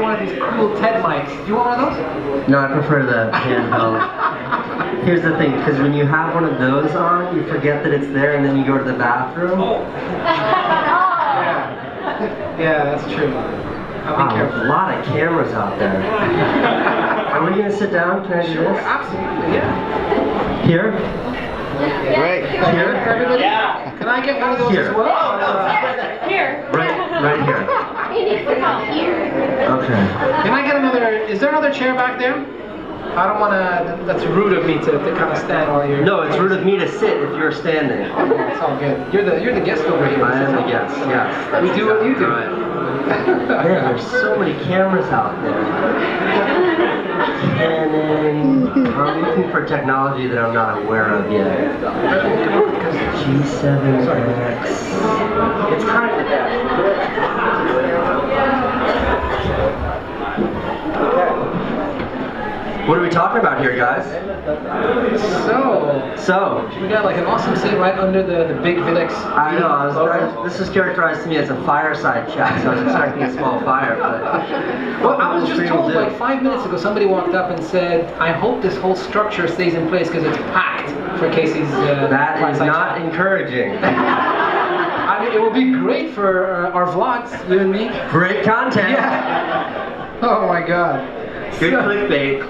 me one of these cool TED mics. Do you want one of those? No, I prefer the handheld. Here's the thing, because when you have one of those on, you forget that it's there and then you go to the bathroom. Yeah, that's true. I'll be careful. A lot of cameras out there. Are we going to sit down? Can I do this? Absolutely, yeah. Here? Great. Here? Yeah. Can I get one of those Here. as well? Here. Right here. He needs to come here. Okay. Can I get another, is there another chair back there? I don't want to, that's rude of me to kind of stand while you're... No, it's rude of me to sit if you're standing. It's all good. You're the guest over here. I am the guest, yes. We do what you do. Right. Man, there's so many cameras out there. Canon. I'm looking for technology that I'm not aware of yet. G7X. It's kind of that. What are we talking about here, guys? So, we got like an awesome seat right under the big VIDXB. I know, this was characterized to me as a fireside chat, so I was expecting a small fire, but... Well, I was just told like 5 minutes ago, somebody walked up and said, I hope this whole structure stays in place because it's packed for Casey's that is not encouraging. I mean, it will be great for our vlogs, you and me. Great content. Yeah. Oh my God. Good clickbait.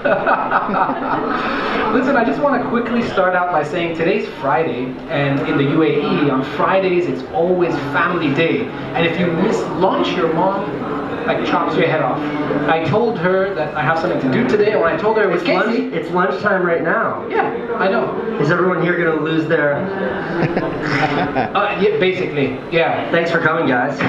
Listen, I just want to quickly start out by saying today's Friday, and in the UAE, on Fridays it's always family day. And if you miss lunch, your mom like chops your head off. I told her that I have something to do today, and when I told her it was Casey... It's lunchtime right now. Yeah, I know. Is everyone here going to lose their... Yeah, basically, yeah. Thanks for coming, guys.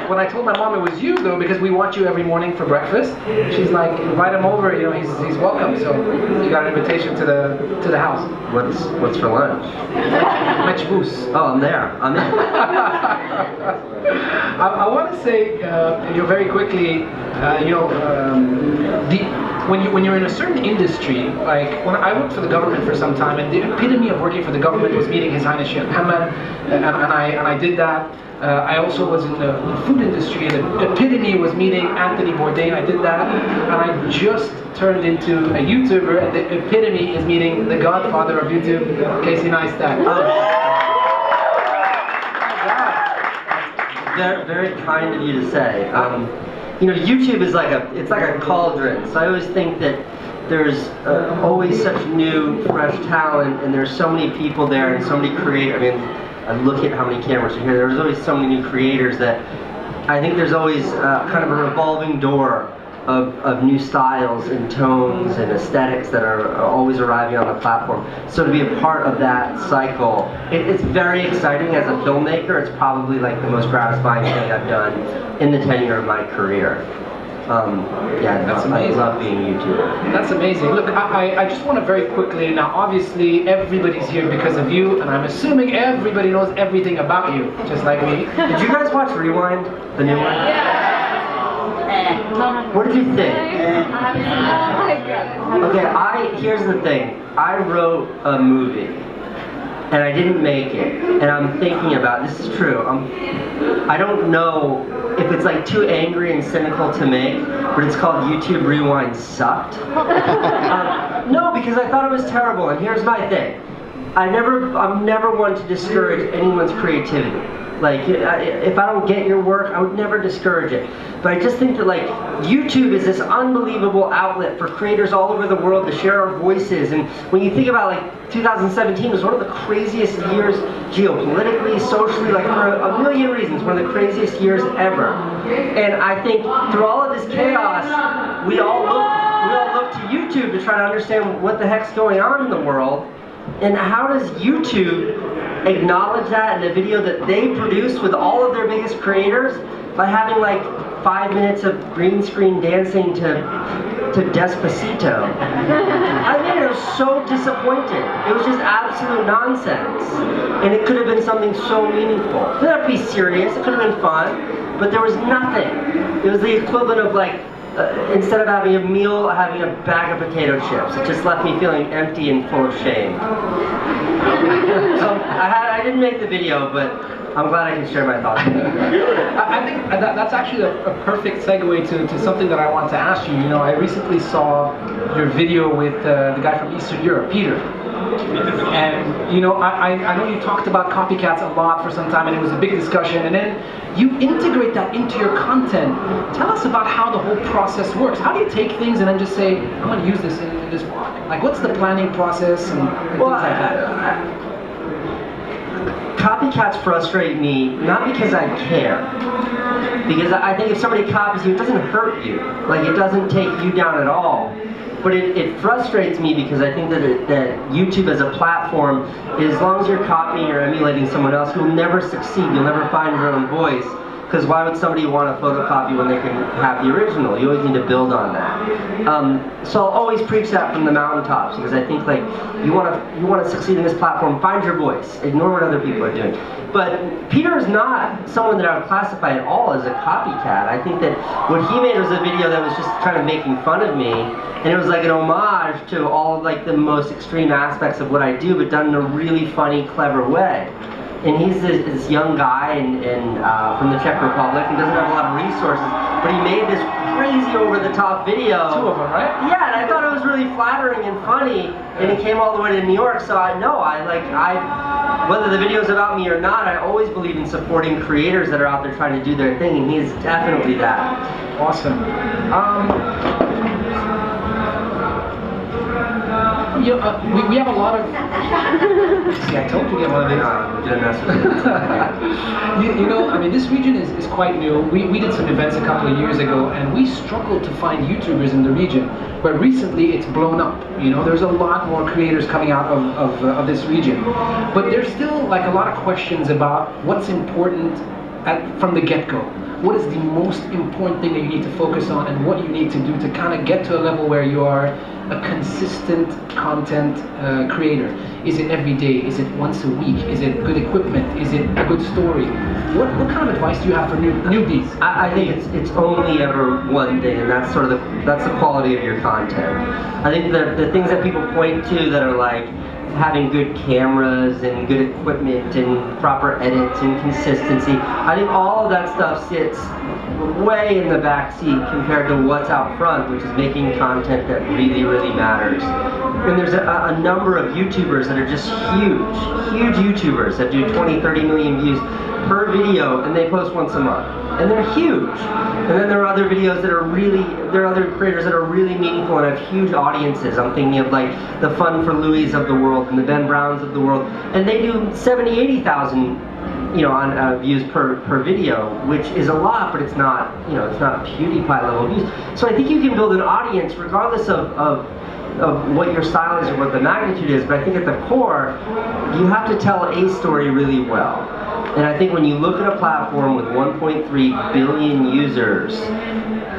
When I told my mom it was you, though, because we watch you every morning for breakfast, she's like, invite him over, you know, he's welcome. So you got an invitation to the house. What's for lunch? Matchboos. Oh, I'm there. I'm in. I want to say, you know, very quickly, you know, when you're in a certain industry, like when I worked for the government for some time, and the epitome of working for the government was meeting His Highness Sheikh Haonan, and I did that. I also was in the food industry, and the epitome was meeting Anthony Bourdain. I did that, and I just turned into a YouTuber, and the epitome is meeting the godfather of YouTube, Casey Neistat. Very kind of you to say. You know, YouTube is like a cauldron. So I always think that there's always such new, fresh talent, and there's so many people there, and so many creators. I mean, I look at how many cameras are here. There's always so many new creators that I think there's always kind of a revolving door of new styles and tones and aesthetics that are always arriving on the platform. So to be a part of that cycle, it's very exciting as a filmmaker. It's probably like the most gratifying thing I've done in the tenure of my career. Yeah, that's amazing. I love being a YouTuber. That's amazing. Look, I just want to very quickly, now obviously everybody's here because of you, and I'm assuming everybody knows everything about you, just like me. Did you guys watch Rewind, the new one? Yeah. What did you think? Okay, here's the thing. I wrote a movie, and I didn't make it, and I'm thinking about, this is true, I don't know if it's like too angry and cynical to make, but it's called YouTube Rewind Sucked. No, because I thought it was terrible, and here's my thing. I'm never one to discourage anyone's creativity. Like, if I don't get your work, I would never discourage it. But I just think that, like, YouTube is this unbelievable outlet for creators all over the world to share our voices. And when you think about, like, 2017 was one of the craziest years geopolitically, socially, like, for a million reasons, one of the craziest years ever. And I think through all of this chaos, we all look to YouTube to try to understand what the heck's going on in the world. And how does YouTube acknowledge that in the video that they produced with all of their biggest creators by having like 5 minutes of green screen dancing to Despacito? I mean, it was so disappointing. It was just absolute nonsense. And it could have been something so meaningful. It didn't have to be serious, it could have been fun, but there was nothing. It was the equivalent of like, instead of having a meal, having a bag of potato chips. It just left me feeling empty and full of shame. So I didn't make the video, but I'm glad I can share my thoughts with you. I think that's actually a perfect segue to something that I wanted to ask you. You know, I recently saw your video with the guy from Eastern Europe, Peter. And you know, I know you talked about copycats a lot for some time, and it was a big discussion. And then you integrate that into your content. Tell us about how the whole process works. How do you take things and then just say, I'm going to use this in this vlog? Like, what's the planning process and things like that? Copycats frustrate me, not because I care. Because I think if somebody copies you, it doesn't hurt you. Like, it doesn't take you down at all. But it frustrates me because I think that YouTube as a platform, as long as you're copying or emulating someone else, you'll never succeed. You'll never find your own voice. Because why would somebody want a photocopy when they can have the original? You always need to build on that. So I'll always preach that from the mountaintops, because I think, like, you want to succeed in this platform, find your voice. Ignore what other people are doing. But Peter is not someone that I would classify at all as a copycat. I think that what he made was a video that was just kind of making fun of me, and it was like an homage to all of, like, the most extreme aspects of what I do, but done in a really funny, clever way. And he's this young guy from the Czech Republic and doesn't have a lot of resources, but he made this crazy over-the-top video. 2 of them, right? Yeah, and I thought it was really flattering and funny, and he came all the way to New York, so whether the video's about me or not, I always believe in supporting creators that are out there trying to do their thing, and he is definitely that. Awesome. You know, we have a lot of... See, I told you to get one of these. Didn't mess with it. You know, I mean, this region is quite new. We did some events a couple of years ago, and we struggled to find YouTubers in the region. But recently, it's blown up. You know, there's a lot more creators coming out of this region. But there's still, like, a lot of questions about what's important from the get-go. What is the most important thing that you need to focus on, and what you need to do to kind of get to a level where you are a consistent content creator? Is it every day? Is it once a week? Is it good equipment? Is it a good story? What kind of advice do you have for newbies? I think it's only ever one thing, and that's sort of that's the quality of your content. I think the things that people point to that are like having good cameras and good equipment and proper edits and consistency, I think all of that stuff sits way in the back seat compared to what's out front, which is making content that really, really matters. And there's a number of YouTubers that are just huge YouTubers that do 20, 30 million views per video, and they post once a month. And they're huge. And then there are other videos that are there are other creators that are really meaningful and have huge audiences. I'm thinking of, like, the Fun for Louis of the world and the Ben Browns of the world, and they do 70, 80,000, you know, on views per video, which is a lot, but it's not, you know, it's not PewDiePie level views. So I think you can build an audience regardless of what your style is or what the magnitude is, but I think at the core, you have to tell a story really well. And I think when you look at a platform with 1.3 billion users,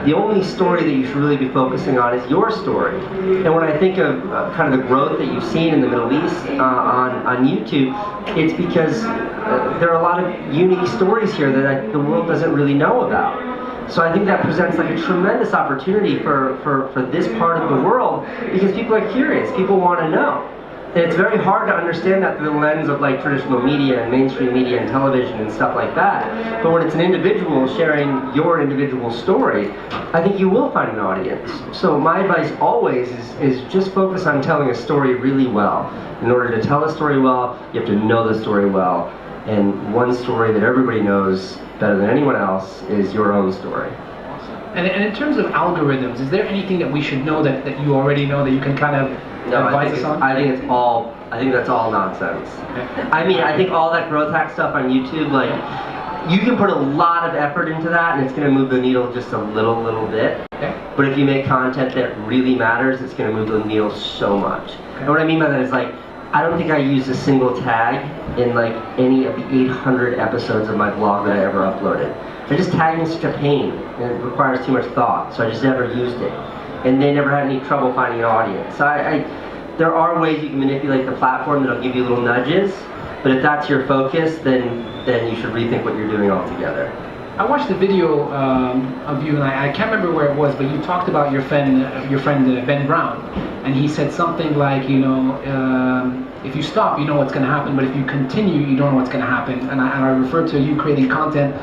the only story that you should really be focusing on is your story. And when I think of kind of the growth that you've seen in the Middle East on YouTube, it's because there are a lot of unique stories here that the world doesn't really know about. So I think that presents like a tremendous opportunity for this part of the world, because people are curious, people want to know. And it's very hard to understand that through the lens of, like, traditional media and mainstream media and television and stuff like that. But when it's an individual sharing your individual story, I think you will find an audience. So my advice always is just focus on telling a story really well. In order to tell a story well, you have to know the story well. And one story that everybody knows better than anyone else is your own story. And in terms of algorithms, is there anything that we should know that you already know that you can kind of advise us on? I think that's all nonsense. Okay. I mean, I think all that growth hack stuff on YouTube, like, you can put a lot of effort into that and it's going to move the needle just a little bit. Okay. But if you make content that really matters, it's going to move the needle so much. Okay. And what I mean by that is, like, I don't think I used a single tag in, like, any of the 800 episodes of my blog that I ever uploaded. Just tagging is such a pain, and it requires too much thought, so I just never used it. And they never had any trouble finding an audience. So there are ways you can manipulate the platform that'll give you little nudges, but if that's your focus, then you should rethink what you're doing altogether. I watched the video of you, and I can't remember where it was, but you talked about your friend Ben Brown, and he said something like, you know, If you stop, you know what's going to happen, but if you continue, you don't know what's going to happen. And I refer to you creating content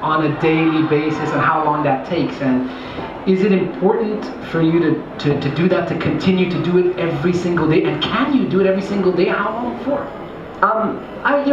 on a daily basis and how long that takes. And is it important for you to do that, to continue to do it every single day? And can you do it every single day? How long for? Do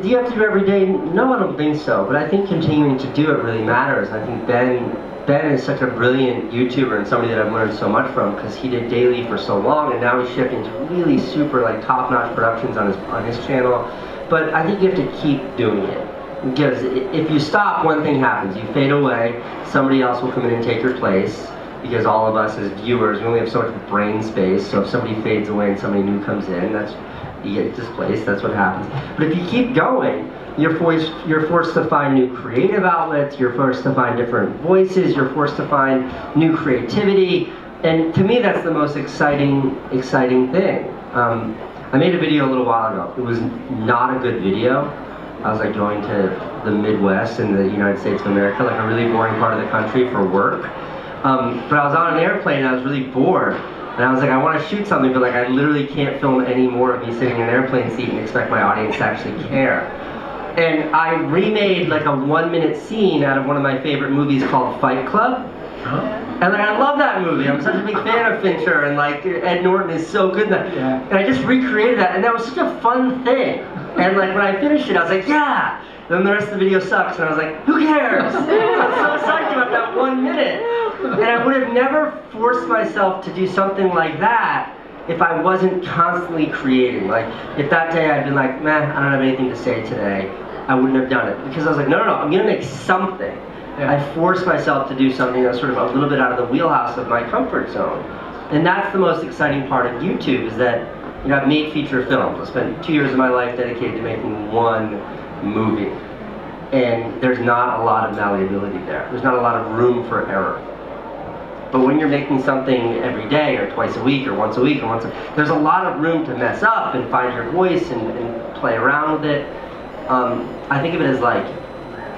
you have to do it every day? No, I don't think so. But I think continuing to do it really matters. I think Ben is such a brilliant YouTuber and somebody that I've learned so much from, because he did daily for so long, and now he's shifting to really super like top-notch productions on his channel. But I think you have to keep doing it, because if you stop, one thing happens: you fade away. Somebody else will come in and take your place, because all of us as viewers, we only have so much brain space. So if somebody fades away and somebody new comes in, you get displaced. That's what happens. But if you keep going, you're forced to find new creative outlets, you're forced to find different voices, you're forced to find new creativity, and to me that's the most exciting thing. I made a video a little while ago. It was not a good video. I was like going to the Midwest in the United States of America, like a really boring part of the country for work. But I was on an airplane and I was really bored. And I was like, I want to shoot something, but like I literally can't film any more of me sitting in an airplane seat and expect my audience to actually care. And I remade like a 1-minute scene out of one of my favorite movies called Fight Club. And like I love that movie. I'm such a big fan of Fincher, and like Ed Norton is so good in that. Yeah. And I just recreated that, and that was such a fun thing. And like when I finished it, I was like, yeah. Then the rest of the video sucks, and I was like, who cares? I was so psyched about that 1 minute. And I would have never forced myself to do something like that if I wasn't constantly creating. Like if that day I'd been like, man, I don't have anything to say today, I wouldn't have done it, because I was like, no, I'm gonna make something. Yeah. I forced myself to do something that's sort of a little bit out of the wheelhouse of my comfort zone. And that's the most exciting part of YouTube, is that, you know, I've made feature films. I spent 2 years of my life dedicated to making one movie. And there's not a lot of malleability there. There's not a lot of room for error. But when you're making something every day, or twice a week, or once a week, or there's a lot of room to mess up and find your voice and play around with it. I think of it as like,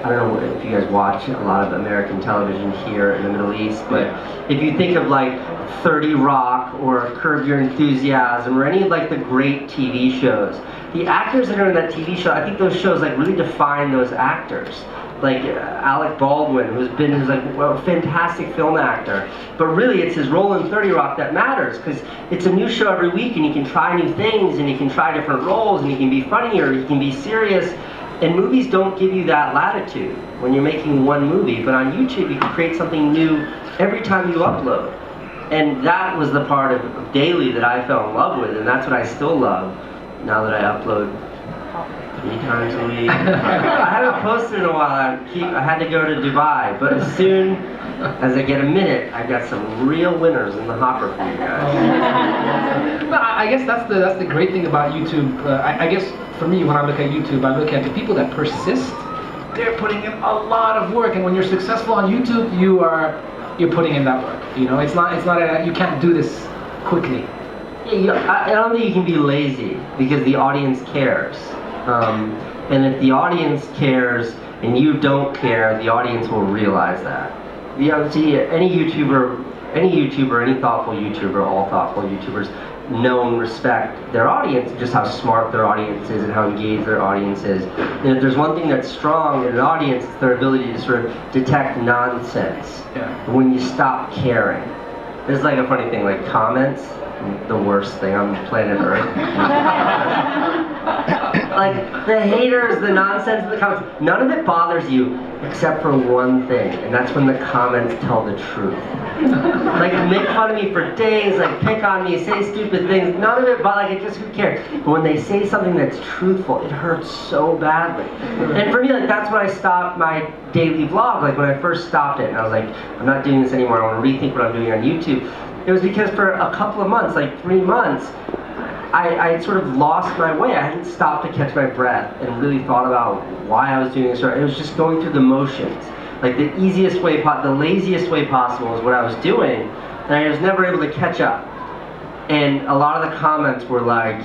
I don't know if you guys watch a lot of American television here in the Middle East, but if you think of like 30 Rock or Curb Your Enthusiasm or any of like the great TV shows, the actors that are in that TV show, I think those shows like really define those actors. Like Alec Baldwin, who's like a fantastic film actor, but really it's his role in 30 Rock that matters, because it's a new show every week and he can try new things and he can try different roles and he can be funny or he can be serious. And movies don't give you that latitude when you're making one movie, but on YouTube you can create something new every time you upload. And that was the part of daily that I fell in love with, and that's what I still love now that I upload 3 times a week. I haven't posted in a while. I had to go to Dubai, but as soon as I get a minute, I've got some real winners in the hopper for you guys. No, I guess that's the great thing about YouTube. I guess for me, when I look at YouTube, I look at the people that persist. They're putting in a lot of work, and when you're successful on YouTube, you're putting in that work. You know, it's not you can't do this quickly. Yeah, I don't think you can be lazy, because the audience cares. And if the audience cares and you don't care, the audience will realize that. You know, see, any YouTuber, any thoughtful YouTuber, all thoughtful YouTubers know and respect their audience, just how smart their audience is and how engaged their audience is. And if there's one thing that's strong in an audience, it's their ability to sort of detect nonsense. Yeah. When you stop caring. There's like a funny thing, like comments, the worst thing on planet Earth. Like the haters, the nonsense in the comments, none of it bothers you except for one thing, and that's when the comments tell the truth. Like make fun of me for days, like pick on me, say stupid things, none of it, but like it just, who cares? But when they say something that's truthful, it hurts so badly. And for me, like that's when I stopped my daily vlog, like when I first stopped it, and I was like, I'm not doing this anymore, I want to rethink what I'm doing on YouTube. It was because for a couple of months, like 3 months, I had sort of lost my way. I hadn't stopped to catch my breath and really thought about why I was doing this. It was just going through the motions. Like the easiest way, the laziest way possible is what I was doing, and I was never able to catch up. And a lot of the comments were like,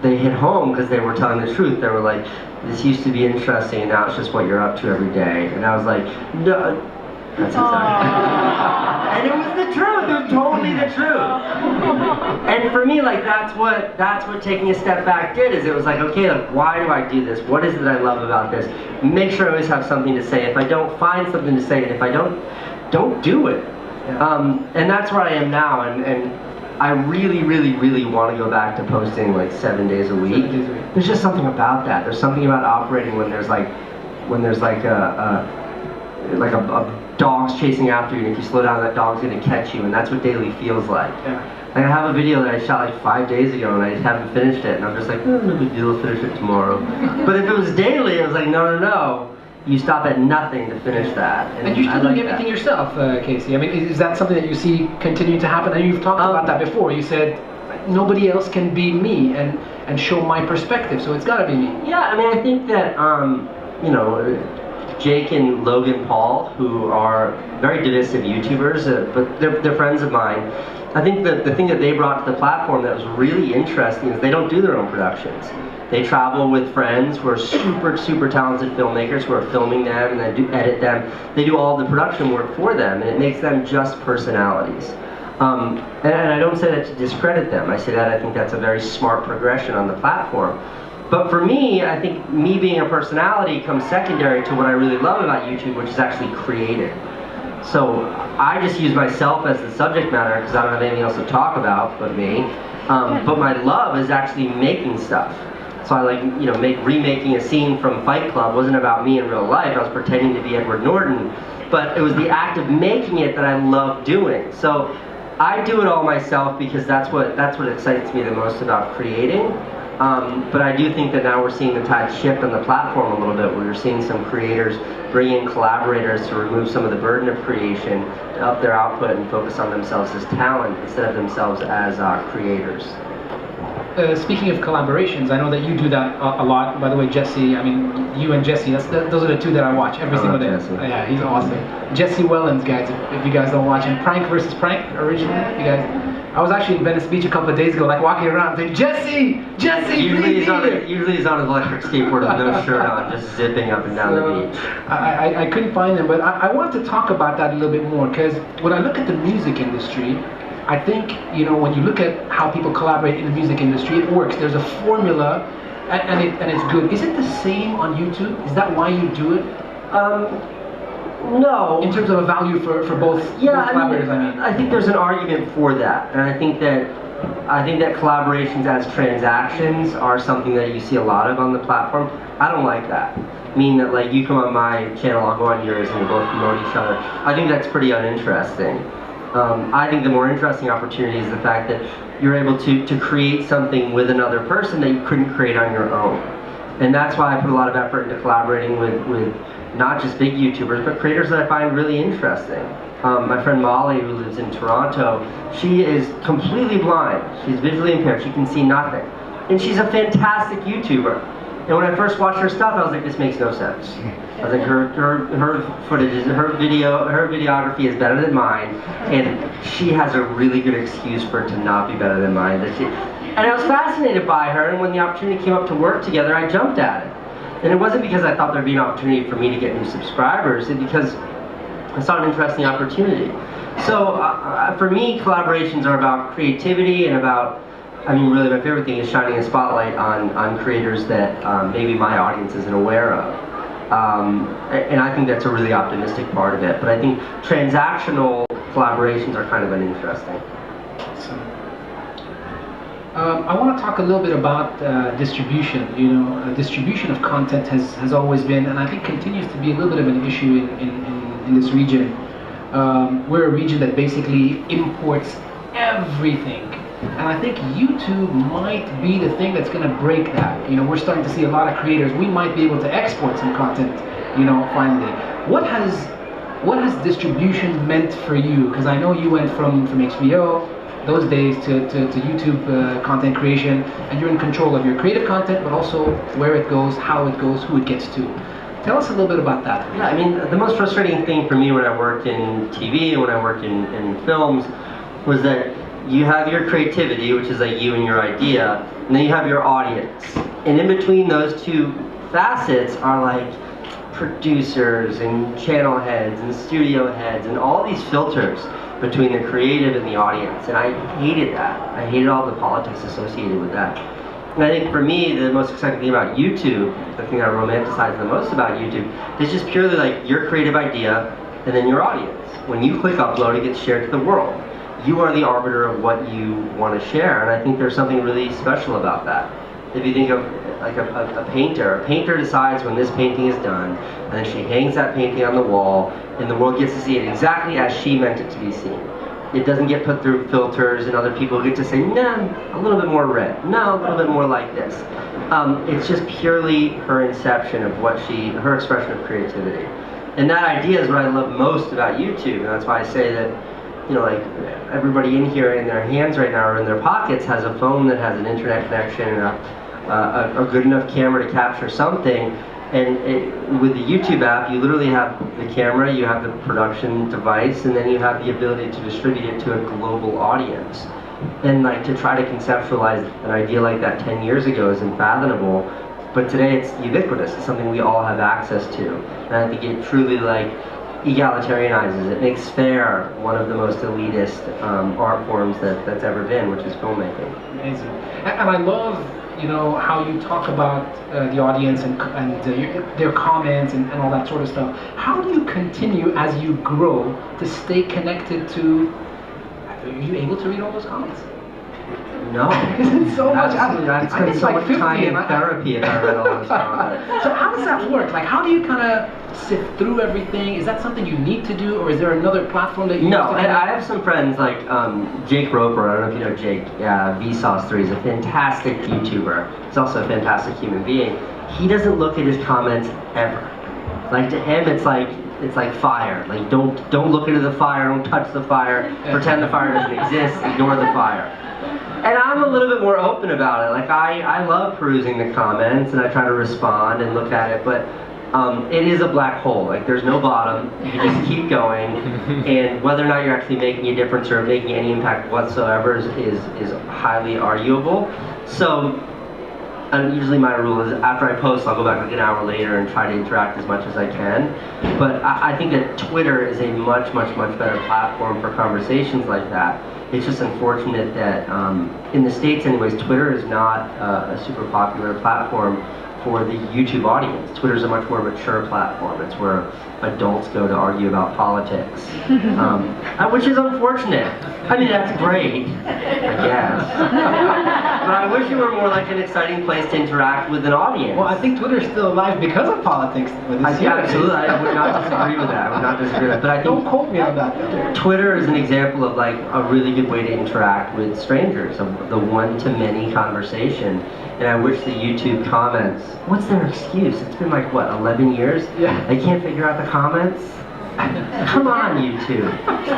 they hit home because they were telling the truth. They were like, this used to be interesting and now it's just what you're up to every day. And I was like, no, that's exactly. And it was the truth, it was totally the truth. And for me, like that's what taking a step back did. Is it was like, okay, like why do I do this? What is it that I love about this? Make sure I always have something to say. If I don't find something to say, and if I don't do it. Yeah. And that's where I am now. And I really, really, really want to go back to posting like 7 days a week. 7 days a week. There's just something about that. There's something about operating when there's like a dog's chasing after you, and if you slow down, that dog's gonna catch you, and that's what daily feels like. Yeah. Like I have a video that I shot like 5 days ago, and I just haven't finished it, and I'm just like, no big deal, I'll finish it tomorrow. But if it was daily, it was like, no. You stop at nothing to finish that. And you're still I like doing everything yourself, Casey. I mean, is that something that you see continuing to happen? And you've talked about that before. You said nobody else can be me and show my perspective, so it's got to be me. Yeah, I mean, I think that Jake and Logan Paul, who are very divisive YouTubers, but they're friends of mine. I think that the thing that they brought to the platform that was really interesting is they don't do their own productions. They travel with friends who are super talented filmmakers who are filming them and then do edit them. They do all the production work for them, and it makes them just personalities. And I don't say that to discredit them. I say that I think that's a very smart progression on the platform. But for me, I think me being a personality comes secondary to what I really love about YouTube, which is actually creating. So I just use myself as the subject matter because I don't have anything else to talk about but me. But my love is actually making stuff. So I like, remaking a scene from Fight Club wasn't about me in real life. I was pretending to be Edward Norton, but it was the act of making it that I love doing. So I do it all myself because that's what excites me the most about creating. But I do think that now we're seeing the tide shift on the platform a little bit, where you're seeing some creators bring in collaborators to remove some of the burden of creation, to up their output and focus on themselves as talent instead of themselves as creators. Speaking of collaborations, I know that you do that a lot. By the way, Jesse, I mean, you and Jesse, those are the two that I watch every single day. Jesse. Yeah, he's awesome. Jesse Wellens, guys, if you guys don't watch him. Prank versus Prank, originally, you guys. I was actually in Venice Beach a couple of days ago, like walking around saying, Jesse, Usually he's on his electric skateboard with no shirt on, just zipping up and down the beach. I couldn't find him, but I want to talk about that a little bit more, because when I look at the music industry, I think, when you look at how people collaborate in the music industry, it works. There's a formula, and it's good. Is it the same on YouTube? Is that why you do it? No. In terms of a value for both collaborators, I think there's an argument for that, and I think that collaborations as transactions are something that you see a lot of on the platform. I don't like that. Meaning that like you come on my channel, I'll go on yours, and we both promote each other. I think that's pretty uninteresting. I think the more interesting opportunity is the fact that you're able to create something with another person that you couldn't create on your own. And that's why I put a lot of effort into collaborating with not just big YouTubers, but creators that I find really interesting. My friend Molly, who lives in Toronto, she is completely blind. She's visually impaired. She can see nothing. And she's a fantastic YouTuber. And when I first watched her stuff, I was like, this makes no sense. I was like, her footage, her videography is better than mine, and she has a really good excuse for it to not be better than mine. And I was fascinated by her, and when the opportunity came up to work together, I jumped at it. And it wasn't because I thought there'd be an opportunity for me to get new subscribers, it's because I saw an interesting opportunity. So for me, collaborations are about creativity and about, really my favorite thing is shining a spotlight on creators that maybe my audience isn't aware of. And I think that's a really optimistic part of it. But I think transactional collaborations are kind of uninteresting. I want to talk a little bit about distribution. Distribution of content has always been, and I think continues to be a little bit of an issue in this region. We're a region that basically imports everything. And I think YouTube might be the thing that's going to break that. We're starting to see a lot of creators. We might be able to export some content, finally. What has distribution meant for you? Because I know you went from HBO, those days, to YouTube content creation, and you're in control of your creative content, but also where it goes, how it goes, who it gets to. Tell us a little bit about that. Yeah, the most frustrating thing for me when I worked in TV and when I worked in films was that you have your creativity, which is like you and your idea, and then you have your audience. And in between those two facets are like producers and channel heads and studio heads and all these filters between the creative and the audience, and I hated that. I hated all the politics associated with that. And I think for me, the most exciting thing about YouTube, the thing I romanticize the most about YouTube, is just purely like your creative idea and then your audience. When you click upload, it gets shared to the world. You are the arbiter of what you want to share, and I think there's something really special about that. If you think of like a painter decides when this painting is done, and then she hangs that painting on the wall, and the world gets to see it exactly as she meant it to be seen. It doesn't get put through filters, and other people get to say, nah, a little bit more red, no, a little bit more like this. It's just purely her inception of her expression of creativity. And that idea is what I love most about YouTube, and that's why I say that, you know, like everybody in here in their hands right now or in their pockets has a phone that has an internet connection and a good enough camera to capture something. And with the YouTube app, you literally have the camera, you have the production device, and then you have the ability to distribute it to a global audience. And like to try to conceptualize an idea like that 10 years ago is unfathomable, but today it's ubiquitous. It's something we all have access to. And I think it truly like egalitarianizes. It makes fair one of the most elitist art forms that's ever been, which is filmmaking. Amazing. And I love, you know, how you talk about the audience and their comments and all that sort of stuff. How do you continue as you grow to stay connected to? Are you able to read all those comments? No. Because it's so much. I'd spend so much time in therapy if I read all those comments. So how does that work? Like, how do you kind of sift through everything? Is that something you need to do, or is there another platform that you use to No, and I have some friends like Jake Roper. I don't know if you know Jake. Vsauce3 is a fantastic YouTuber. He's also a fantastic human being. He doesn't look at his comments ever. Like to him, it's like fire. Like don't look into the fire. Don't touch the fire. Pretend the fire doesn't exist. Ignore the fire. And I'm a little bit more open about it. Like I love perusing the comments and I try to respond and look at it, but it is a black hole. Like there's no bottom. You just keep going, and whether or not you're actually making a difference or making any impact whatsoever is highly arguable. So usually my rule is after I post, I'll go back like an hour later and try to interact as much as I can. But I think that Twitter is a much better platform for conversations like that. It's just unfortunate that in the States anyways, Twitter is not a super popular platform for the YouTube audience. Twitter is a much more mature platform. It's where adults go to argue about politics, which is unfortunate. I mean, that's great, I guess. But I wish it were more like an exciting place to interact with an audience. Well, I think Twitter's still alive because of politics. Absolutely, I would not disagree with that. I would not disagree with that. But I think don't quote me on that, though. Twitter is an example of like a really good way to interact with strangers, of the one-to-many conversation. And I wish the YouTube comments, what's their excuse? It's been like, what, 11 years? Yeah. They can't figure out the comments? Come on, YouTube.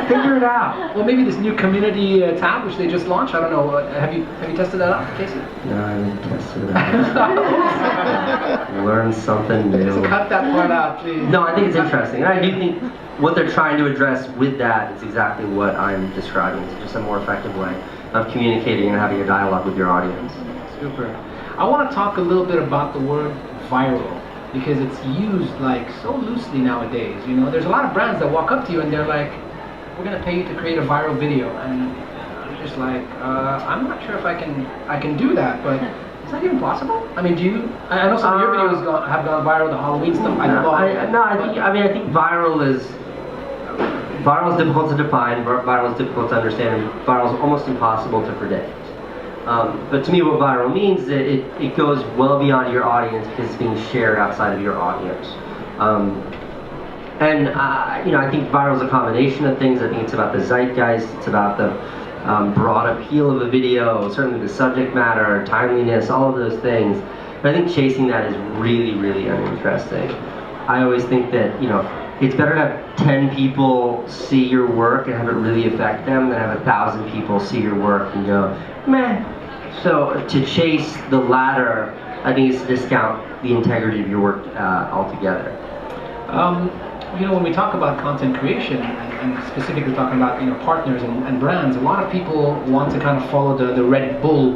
Figure it out. Well, maybe this new community tab, which they just launched, I don't know, have you tested that out, Casey? No, I haven't tested it out. Learn something new. Just cut that part out, please. No, I think it's interesting. And I do think what they're trying to address with that is exactly what I'm describing. It's just a more effective way of communicating and having a dialogue with your audience. Super. I want to talk a little bit about the word viral, because it's used like so loosely nowadays. You know, there's a lot of brands that walk up to you and they're like, we're going to pay you to create a viral video, and I'm just like, I'm not sure if I can do that, but is that even possible? I mean, I know some of your videos have gone viral, the Halloween stuff. I think viral is difficult to define, viral is difficult to understand, and viral is almost impossible to predict. But to me, what viral means is that it goes well beyond your audience because it's being shared outside of your audience. I think viral is a combination of things. I think it's about the zeitgeist, it's about the broad appeal of a video, certainly the subject matter, timeliness, all of those things. But I think chasing that is really, really uninteresting. I always think that, you know, it's better to have 10 people see your work and have it really affect them than have 1,000 people see your work and go, meh. So to chase the latter, I think is to discount the integrity of your work altogether. You know, when we talk about content creation, and specifically talking about, you know, partners and brands, a lot of people want to kind of follow the Red Bull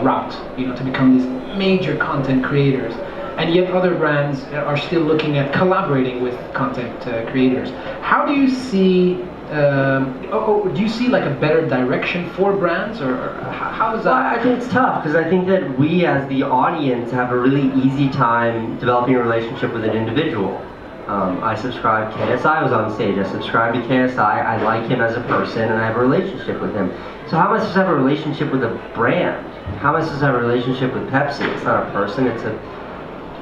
route, you know, to become these major content creators. And yet other brands are still looking at collaborating with content creators. How do you see Do you see like a better direction for brands, or how is Well, that? I think it's tough because I think that we as the audience have a really easy time developing a relationship with an individual. I subscribe to KSI, I was on stage, I subscribe to KSI, I like him as a person and I have a relationship with him. So how am I supposed to have a relationship with a brand? How am I supposed to have a relationship with Pepsi? It's not a person, it's an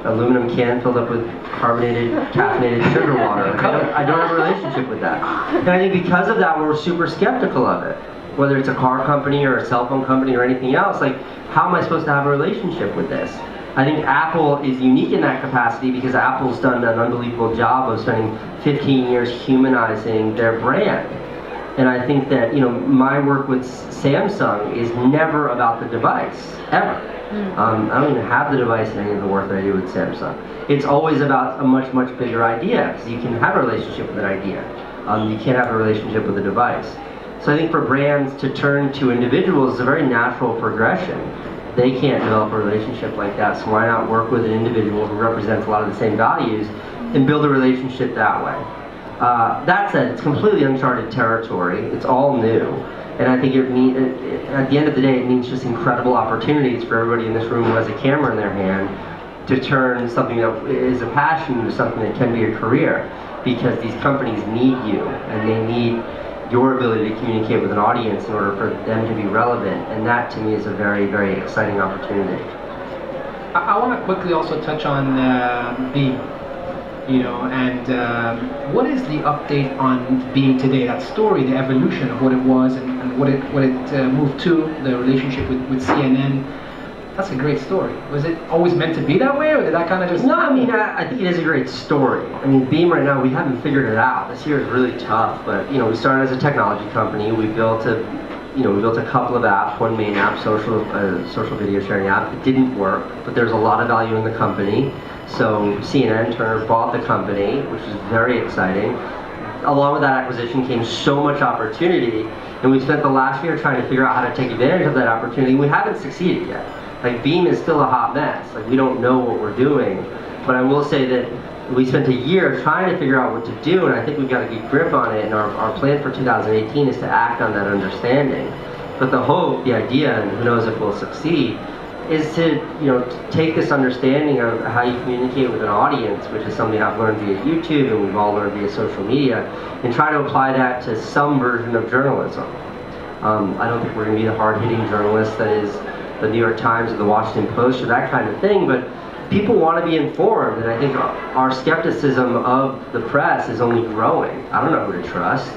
aluminum can filled up with carbonated, caffeinated sugar water. I don't have a relationship with that. And I think because of that, we're super skeptical of it. Whether it's a car company or a cell phone company or anything else, like, how am I supposed to have a relationship with this? I think Apple is unique in that capacity because Apple's done an unbelievable job of spending 15 years humanizing their brand. And I think that, you know, my work with Samsung is never about the device, ever. I don't even have the device in any of the work that I do with Samsung. It's always about a much, much bigger idea, because you can have a relationship with an idea. You can't have a relationship with a device. So I think for brands to turn to individuals is a very natural progression. They can't develop a relationship like that, so why not work with an individual who represents a lot of the same values and build a relationship that way? That said, it's completely uncharted territory. It's all new. And I think at the end of the day, it means just incredible opportunities for everybody in this room who has a camera in their hand to turn something that is a passion into something that can be a career. Because these companies need you, and they need your ability to communicate with an audience in order for them to be relevant. And that, to me, is a very, very exciting opportunity. I want to quickly also touch on Beam. You know, and what is the update on Beam today? That story, the evolution of what it was and what it moved to, the relationship with CNN. That's a great story. Was it always meant to be that way, or did that kind of just... No, I mean, I think it is a great story. I mean, Beam right now, we haven't figured it out. This year is really tough, but, you know, we started as a technology company. We built a couple of apps, one main app, social video sharing app. It didn't work, but there's a lot of value in the company. So CNN, Turner, bought the company, which is very exciting. Along with that acquisition came so much opportunity, and we spent the last year trying to figure out how to take advantage of that opportunity. We haven't succeeded yet. Like, Beam is still a hot mess. Like, we don't know what we're doing. But I will say that we spent a year trying to figure out what to do, and I think we've got a good grip on it, and our plan for 2018 is to act on that understanding. But the hope, the idea, and who knows if we'll succeed, is to, you know, take this understanding of how you communicate with an audience, which is something I've learned via YouTube and we've all learned via social media, and try to apply that to some version of journalism. I don't think we're going to be the hard-hitting journalist that is the New York Times or the Washington Post or that kind of thing, but people want to be informed, and I think our skepticism of the press is only growing. I don't know who to trust.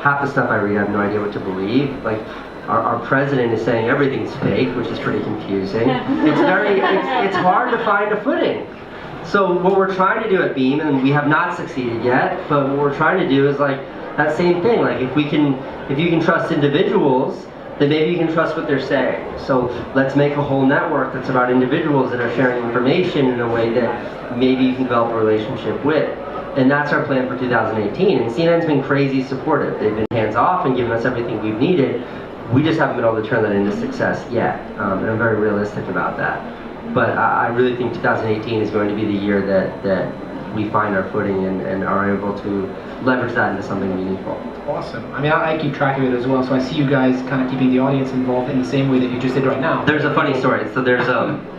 Half the stuff I read, I have no idea what to believe. Like, our president is saying everything's fake, which is pretty confusing. It's hard to find a footing. So what we're trying to do at Beam, and we have not succeeded yet, but what we're trying to do is like that same thing. Like, if you can trust individuals, then maybe you can trust what they're saying. So let's make a whole network that's about individuals that are sharing information in a way that maybe you can develop a relationship with. And that's our plan for 2018. And CNN's been crazy supportive. They've been hands off and given us everything we've needed. We just haven't been able to turn that into success yet. And I'm very realistic about that. But I really think 2018 is going to be the year that we find our footing and are able to leverage that into something meaningful. Awesome. I mean, I keep track of it as well, so I see you guys kind of keeping the audience involved in the same way that you just did right now. There's a funny story. So there's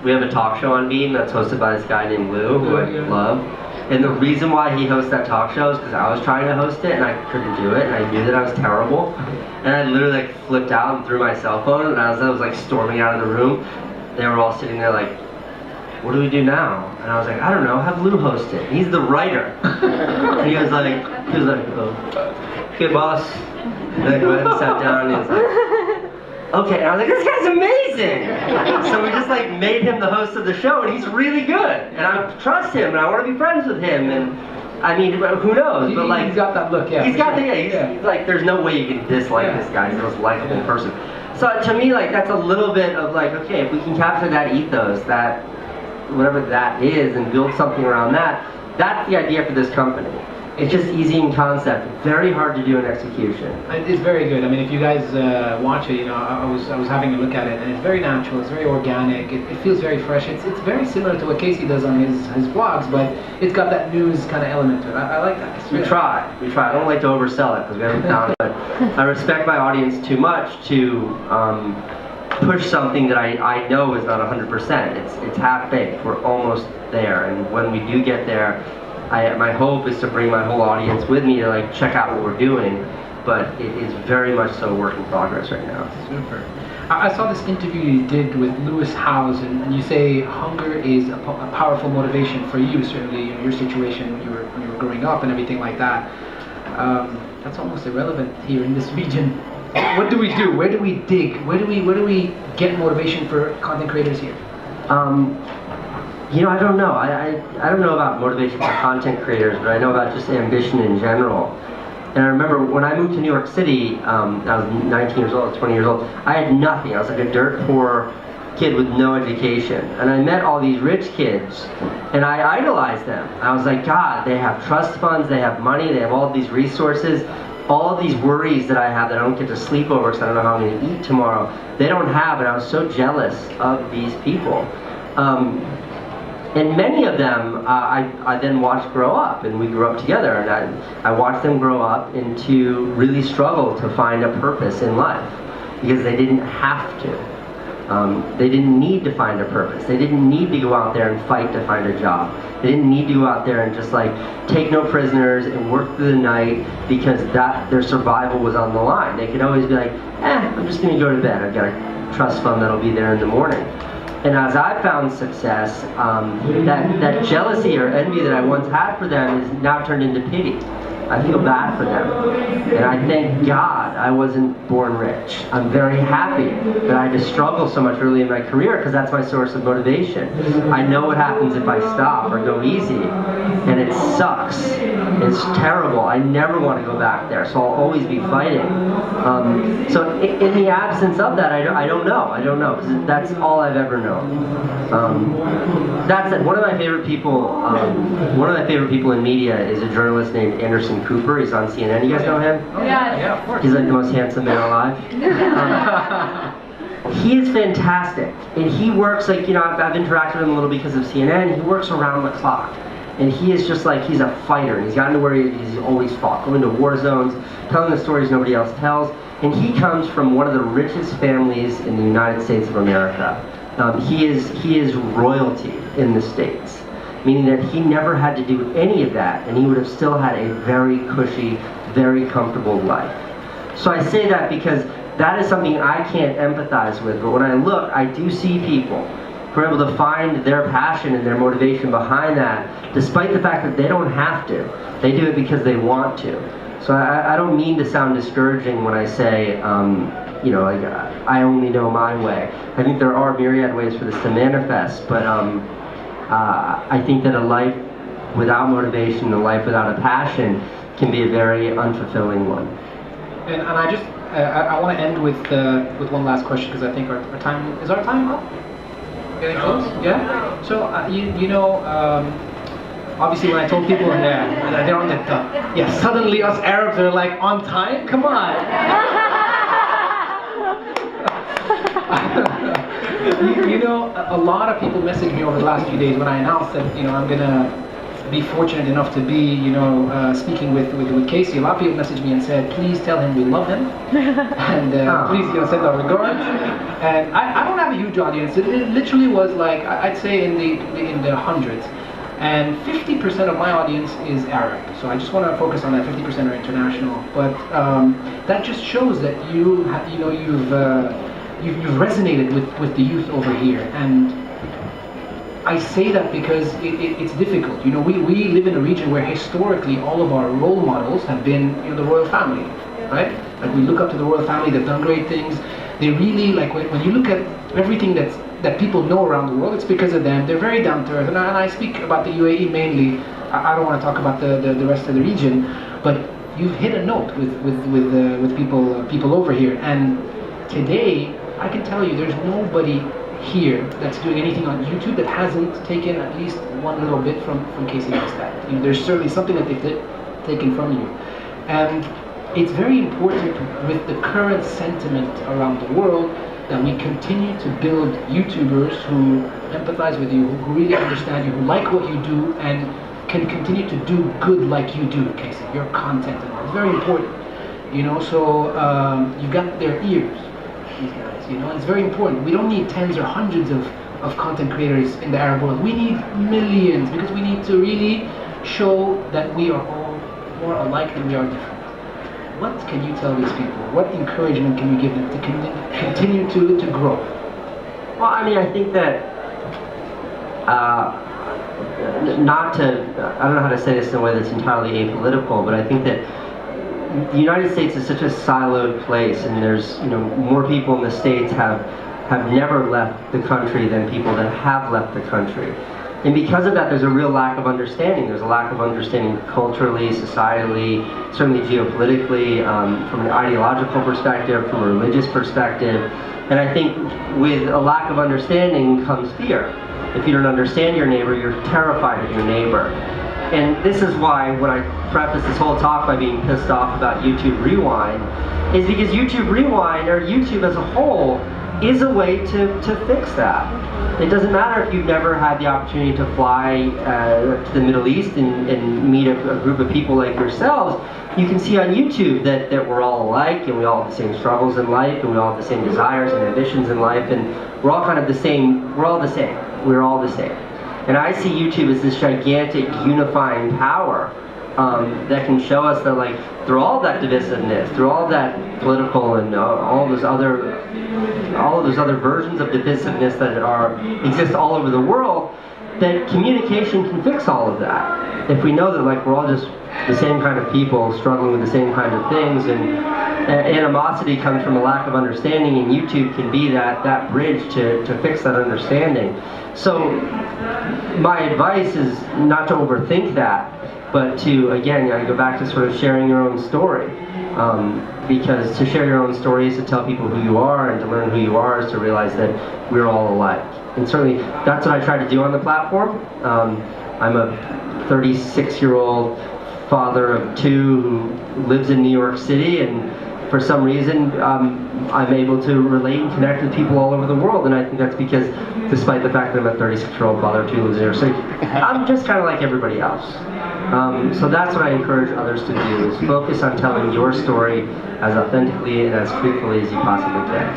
we have a talk show on Beam that's hosted by this guy named Lou, who I love. And the reason why he hosts that talk show is because I was trying to host it and I couldn't do it, and I knew that I was terrible. And I literally like flipped out and threw my cell phone, and I was like storming out of the room. They were all sitting there like, what do we do now? And I was like, I don't know, have Lou host it. He's the writer. And he was like, oh, okay, boss. And I went and sat down, and he was like, okay. And I was like, this guy's amazing. So we just like made him the host of the show, and he's really good. And I trust him, and I want to be friends with him. And I mean, who knows? But like, he's got that look, yeah. He's got the, he's like, there's no way you can dislike this guy. He's the most likable person. So to me, like, that's a little bit of like, okay, if we can capture that ethos, that whatever that is, and build something around that, that's the idea for this company. It's just easy in concept, very hard to do in execution. It's very good. I mean, if you guys watch it, I was having a look at it, and it's very natural. It's very organic. It feels very fresh. It's very similar to what Casey does on his vlogs, but it's got that news kind of element to it. I like that. It's We really- try. I don't like to oversell it because we haven't found it, but I respect my audience too much to push something that I know is not 100%. It's half baked. We're almost there, and when we do get there, my hope is to bring my whole audience with me to like check out what we're doing, but it is very much so a work in progress right now. Super. I saw this interview you did with Lewis Howes, and you say hunger is a powerful motivation for you. Certainly, your situation when you were growing up and everything like that. That's almost irrelevant here in this region. What do we do? Where do we dig? Where do we get motivation for content creators here? I don't know. I don't know about motivation for content creators, but I know about just ambition in general. And I remember when I moved to New York City, I was 19 years old, 20 years old, I had nothing. I was like a dirt poor kid with no education. And I met all these rich kids, and I idolized them. I was like, God, they have trust funds, they have money, they have all these resources. All these worries that I have that I don't get to sleep over because I don't know how I'm going to eat tomorrow, they don't have, and I was so jealous of these people. And many of them I then watched grow up, and we grew up together, and I watched them grow up and to really struggle to find a purpose in life because they didn't have to. They didn't need to find a purpose. They didn't need to go out there and fight to find a job. They didn't need to go out there and just like take no prisoners and work through the night because their survival was on the line. They could always be like, I'm just going to go to bed. I've got a trust fund that'll be there in the morning. And as I found success, that jealousy or envy that I once had for them is now turned into pity. I feel bad for them. And I thank God I wasn't born rich. I'm very happy that I had to struggle so much early in my career because that's my source of motivation. I know what happens if I stop or go easy. And it sucks. It's terrible. I never want to go back there. So I'll always be fighting. So in the absence of that, I don't know. I don't know because that's all I've ever known. That said, one of my favorite people in media is a journalist named Anderson Cooper. He's on CNN. You guys know him? Yeah, of course. He's like the most handsome man alive. He is fantastic, and he works like I've interacted with him a little because of CNN. He works around the clock, and he is just like he's a fighter. And he's gotten to where he's always fought, going to war zones, telling the stories nobody else tells. And he comes from one of the richest families in the United States of America. He is royalty in the States, meaning that he never had to do any of that, and he would have still had a very cushy, very comfortable life. So I say that because that is something I can't empathize with, but when I look, I do see people who are able to find their passion and their motivation behind that, despite the fact that they don't have to. They do it because they want to. So I don't mean to sound discouraging when I say, I only know my way. I think there are myriad ways for this to manifest, but I think that a life without motivation, a life without a passion, can be a very unfulfilling one. And I want to end with one last question because I think our time is our time up. Getting close? Yeah. So obviously when I told people they're on the suddenly us Arabs are like on time. Come on. A lot of people messaged me over the last few days when I announced that I'm gonna be fortunate enough to be speaking with Casey. A lot of people messaged me and said, please tell him we love him and please send our regards. And I don't have a huge audience. It literally was like I'd say in the hundreds. And 50% of my audience is Arab. So I just want to focus on that. 50% are international. But that just shows that you've resonated with the youth over here. And I say that because it's difficult. We live in a region where historically all of our role models have been the royal family, right? Like we look up to the royal family. They've done great things. They really when you look at everything that people know around the world, it's because of them. They're very down to earth. And I speak about the UAE mainly. I don't want to talk about the rest of the region, but you've hit a note with people over here. And today, I can tell you, there's nobody here that's doing anything on YouTube that hasn't taken at least one little bit from Casey Neistat. There's certainly something that they've taken from you. And it's very important with the current sentiment around the world that we continue to build YouTubers who empathize with you, who really understand you, who like what you do, and can continue to do good like you do, Casey, your content and all. It's very important, you know, so you got their ears, these guys, you know, it's very important. We don't need tens or hundreds of content creators in the Arab world. We need millions, because we need to really show that we are all more alike than we are different. What can you tell these people? What encouragement can you give them to continue to grow? Well, I mean, I think that, I don't know how to say this in a way that's entirely apolitical, but I think that the United States is such a siloed place, and there's, you know, more people in the States have never left the country than people that have left the country. And because of that, there's a real lack of understanding. There's a lack of understanding culturally, societally, certainly geopolitically, from an ideological perspective, from a religious perspective. And I think with a lack of understanding comes fear. If you don't understand your neighbor, you're terrified of your neighbor. And this is why, when I preface this whole talk by being pissed off about YouTube Rewind, is because YouTube Rewind, or YouTube as a whole, is a way to fix that. It doesn't matter if you've never had the opportunity to fly to the Middle East and meet a group of people like yourselves. You can see on YouTube that we're all alike, and we all have the same struggles in life, and we all have the same desires and ambitions in life, and we're all kind of the same. We're all the same. We're all the same. And I see YouTube as this gigantic unifying power that can show us that, like, through all that divisiveness, through all that political and all of those other versions of divisiveness that exist all over the world, that communication can fix all of that. If we know that, like, we're all just the same kind of people struggling with the same kind of things, and animosity comes from a lack of understanding, and YouTube can be that bridge to fix that understanding. So my advice is not to overthink that, but to, again, go back to sort of sharing your own story. Because to share your own story is to tell people who you are, and to learn who you are is to realize that we're all alike. And certainly that's what I try to do on the platform. I'm a 36-year-old father of two who lives in New York City, and for some reason I'm able to relate and connect with people all over the world, and I think that's because, despite the fact that I'm a 36-year-old father of two who lives in New York City, I'm just kind of like everybody else. So that's what I encourage others to do, is focus on telling your story as authentically and as truthfully as you possibly can.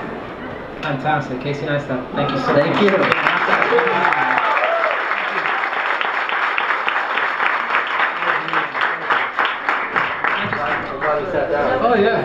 Fantastic. Casey Neistat, thank you so much. Thank you. Oh yeah.